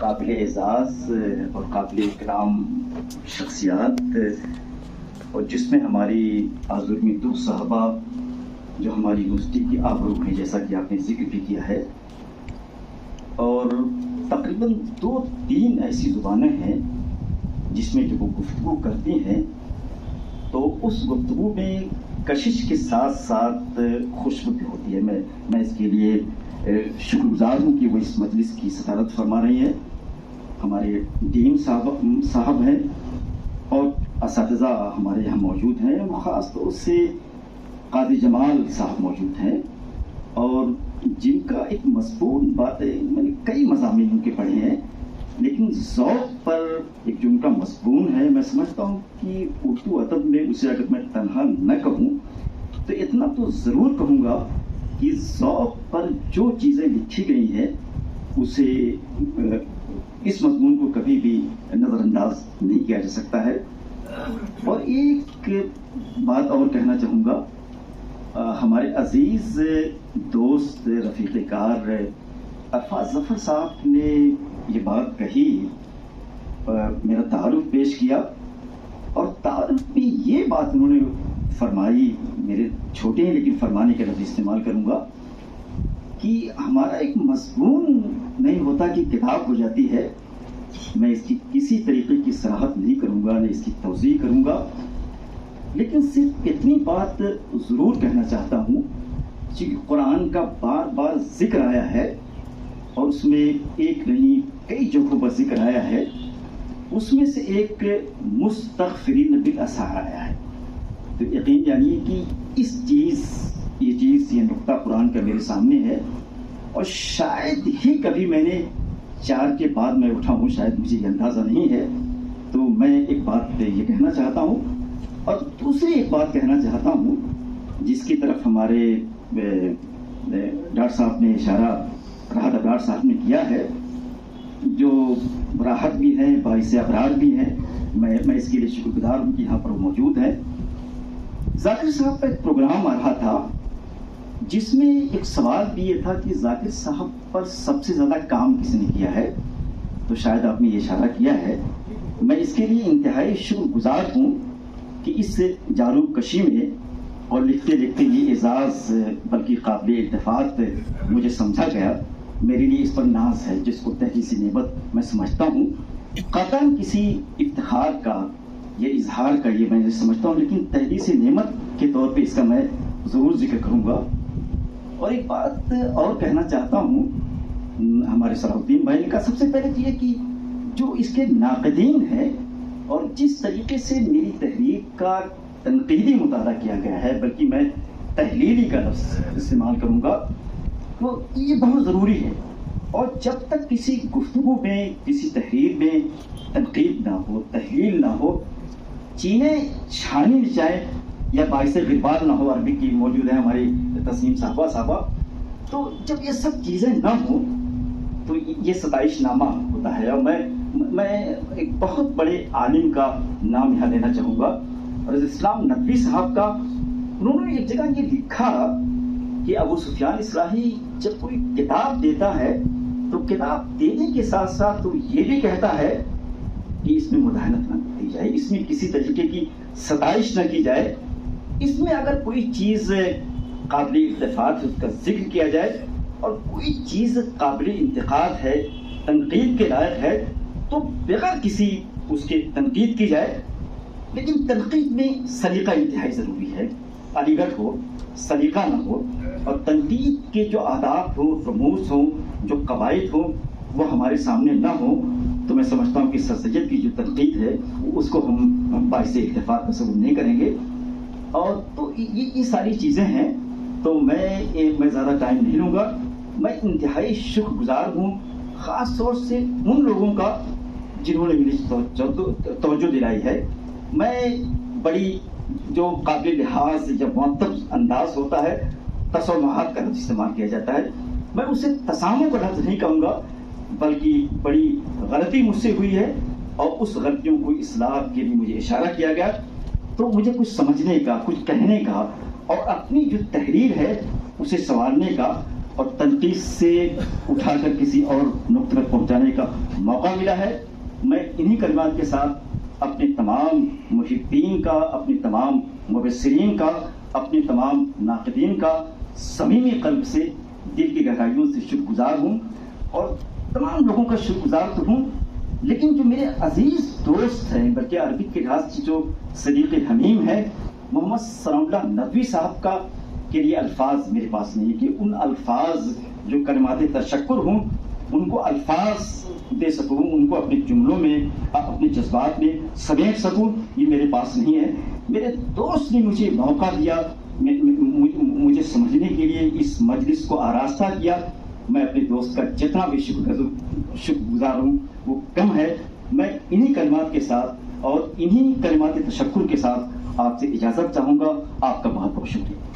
قابل اعزاز اور قابل اکرام شخصیات، اور جس میں ہماری آزرمی دو صحابہ جو ہماری یونیورسٹی کی آبرو ہیں، جیسا کہ آپ نے ذکر بھی کیا ہے، اور تقریباً 2-3 ایسی زبانیں ہیں جس میں جب وہ گفتگو کرتی ہیں تو اس گفتگو میں کشش کے ساتھ ساتھ خوشبو بھی ہوتی ہے۔ میں اس کے لیے شکر گزار ہوں کہ وہ اس مجلس کی صدارت فرما رہی ہیں، ہمارے ڈین صاحب ہیں اور اساتذہ ہمارے یہاں موجود ہیں، خاص طور سے قاضی جمال صاحب موجود ہیں، اور جن کا ایک مضمون بات ہے، میں نے کئی مضامین ان کے پڑھے ہیں، لیکن ذوق پر ایک جو ان کا مضمون ہے، میں سمجھتا ہوں کہ اردو ادب میں اسے اگر میں تنہا نہ کہوں تو اتنا تو ضرور کہوں گا کہ ذوق پر جو چیزیں لکھی گئی ہیں اسے اس مضمون کو کبھی بھی نظر انداز نہیں کیا جا سکتا ہے۔ اور ایک بات اور کہنا چاہوں گا، ہمارے عزیز دوست رفیق کار عرفات ظفر صاحب نے یہ بات کہی، میرا تعارف پیش کیا، اور تعارف میں یہ بات انہوں نے فرمائی، میرے چھوٹے ہیں لیکن فرمانے کا لفظ استعمال کروں گا، کہ ہمارا ایک مضمون نہیں ہوتا کہ کتاب ہو جاتی ہے۔ میں اس کی کسی طریقے کی صراحت نہیں کروں گا، نہ اس کی توضیح کروں گا، لیکن صرف اتنی بات ضرور کہنا چاہتا ہوں کہ قرآن کا بار بار ذکر آیا ہے، اور اس میں ایک نہیں کئی جگہوں پر ذکر آیا ہے، اس میں سے ایک مستغفرین بالاسحار آیا ہے۔ تو یقین جانیے کہ یہ نقطہ قرآن کا میرے سامنے ہے، اور شاید ہی کبھی میں نے 4 کے بعد میں اٹھا ہوں، شاید مجھے یہ اندازہ نہیں ہے۔ تو میں ایک بات یہ کہنا چاہتا ہوں، اور دوسری ایک بات کہنا چاہتا ہوں جس کی طرف ہمارے ڈاکٹر صاحب نے اشارہ، راحت ابرار صاحب نے کیا ہے، جو راحت بھی ہیں، باعث ابرار بھی ہیں، میں اس کے لیے شکر گزار ہوں کہ یہاں پر موجود ہیں۔ ذاکر صاحب کا ایک پروگرام آ رہا تھا جس میں ایک سوال بھی یہ تھا کہ ذاکر صاحب پر سب سے زیادہ کام کس نے کیا ہے، تو شاید آپ نے یہ اشارہ کیا ہے۔ میں اس کے لیے انتہائی شکر گزار ہوں کہ اس جاروب کشی میں اور لکھتے لکھتے یہ اعزاز بلکہ قابل التفات مجھے سمجھا گیا۔ میرے لیے اس پر ناز ہے، جس کو تحریسی نعمت میں سمجھتا ہوں، قطعاً کسی افتخار کا یا اظہار کا یہ میں سمجھتا ہوں، لیکن تحریسی نعمت کے طور پہ اس کا میں ضرور ذکر کروں گا۔ اور ایک بات اور کہنا چاہتا ہوں ہمارے صلاح الدین بھائی کا، سب سے پہلے یہ کہ جو اس کے ناقدین ہیں اور جس طریقے سے میری تحریر کا تنقیدی مطالعہ کیا گیا ہے، بلکہ میں تحلیلی کا لفظ استعمال کروں گا، تو یہ بہت ضروری ہے۔ اور جب تک کسی گفتگو میں، کسی تحریر میں تنقید نہ ہو، تحلیل نہ ہو، چینیں چھانی نہ جائے یا باعث غربال نہ ہو، عربی کی موجود ہے ہماری تسنیم صاحبہ، تو جب یہ سب چیزیں نہ ہوں تو یہ ستائش نامہ ہوتا ہے۔ اور میں ایک بہت بڑے عالم کا نام یہاں لینا چاہوں گا، رضی اسلام ندوی صاحب کا۔ انہوں نے ایک جگہ یہ لکھا کہ ابو سفیان اصلاحی جب کوئی کتاب دیتا ہے تو کتاب دینے کے ساتھ ساتھ تو یہ بھی کہتا ہے کہ اس میں مداحنت نہ کی جائے، اس میں کسی طریقے کی ستائش نہ کی جائے، اس میں اگر کوئی چیز قابل التفات ہے اس کا ذکر کیا جائے، اور کوئی چیز قابل انتقاد ہے، تنقید کے لائق ہے، تو بغیر کسی اس کے تنقید کی جائے، لیکن تنقید میں سلیقہ انتہائی ضروری ہے، علی گڑھ ہو، سلیقہ نہ ہو، اور تنقید کے جو آداب ہوں، رموز ہوں، جو قواعد ہوں، وہ ہمارے سامنے نہ ہوں، تو میں سمجھتا ہوں کہ سر سید کی جو تنقید ہے اس کو ہم باعث اتفاق تصور نہیں کریں گے۔ اور تو یہ ساری چیزیں ہیں، تو میں زیادہ ٹائم نہیں لوں گا۔ میں انتہائی شکر گزار ہوں خاص طور سے ان لوگوں کا جنہوں نے مجھے توجہ دلائی ہے۔ میں بڑی جو قابل لحاظ یا معطب انداز ہوتا ہے، تسامحات کا لفظ استعمال کیا جاتا ہے، میں اسے تسامح کا لفظ نہیں کہوں گا، بلکہ بڑی غلطی مجھ سے ہوئی ہے، اور اس غلطیوں کو اصلاح کے لیے مجھے اشارہ کیا گیا، تو مجھے کچھ سمجھنے کا، کچھ کہنے کا، اور اپنی جو تحریر ہے اسے سنوارنے کا اور تنقید سے اٹھا کر کسی اور نقطے پر پہنچانے کا موقع ملا ہے. میں انہی کلمات کے ساتھ اپنے تمام محبین کا، اپنے تمام مبصرین کا، اپنے تمام ناقدین کا صمیمی قلب سے، دل کی گہرائیوں سے شکر گزار ہوں. اور تمام لوگوں کا شکر گزار تو ہوں، لیکن جو میرے عزیز دوست ہیں، بلکہ عربک کے لحاظ سے جو صدیق حمیم ہے، محمد سلام اللہ ندوی صاحب کا کے لیے الفاظ میرے پاس نہیں کہ ان الفاظ جو کلمات تشکر ہوں ان کو الفاظ دے سکوں، ان کو اپنے جملوں میں، اپنے جذبات میں سمیٹ سکوں، یہ میرے پاس نہیں ہے. میرے دوست نے مجھے موقع دیا، مجھے سمجھنے کے لیے اس مجلس کو آراستہ کیا. میں اپنے دوست کا جتنا بھی شکر گزار ہوں وہ کم ہے. میں انہی کلمات کے ساتھ اور انہی کلمات تشکر کے ساتھ آپ سے اجازت چاہوں گا. آپ کا بہت بہت شکریہ.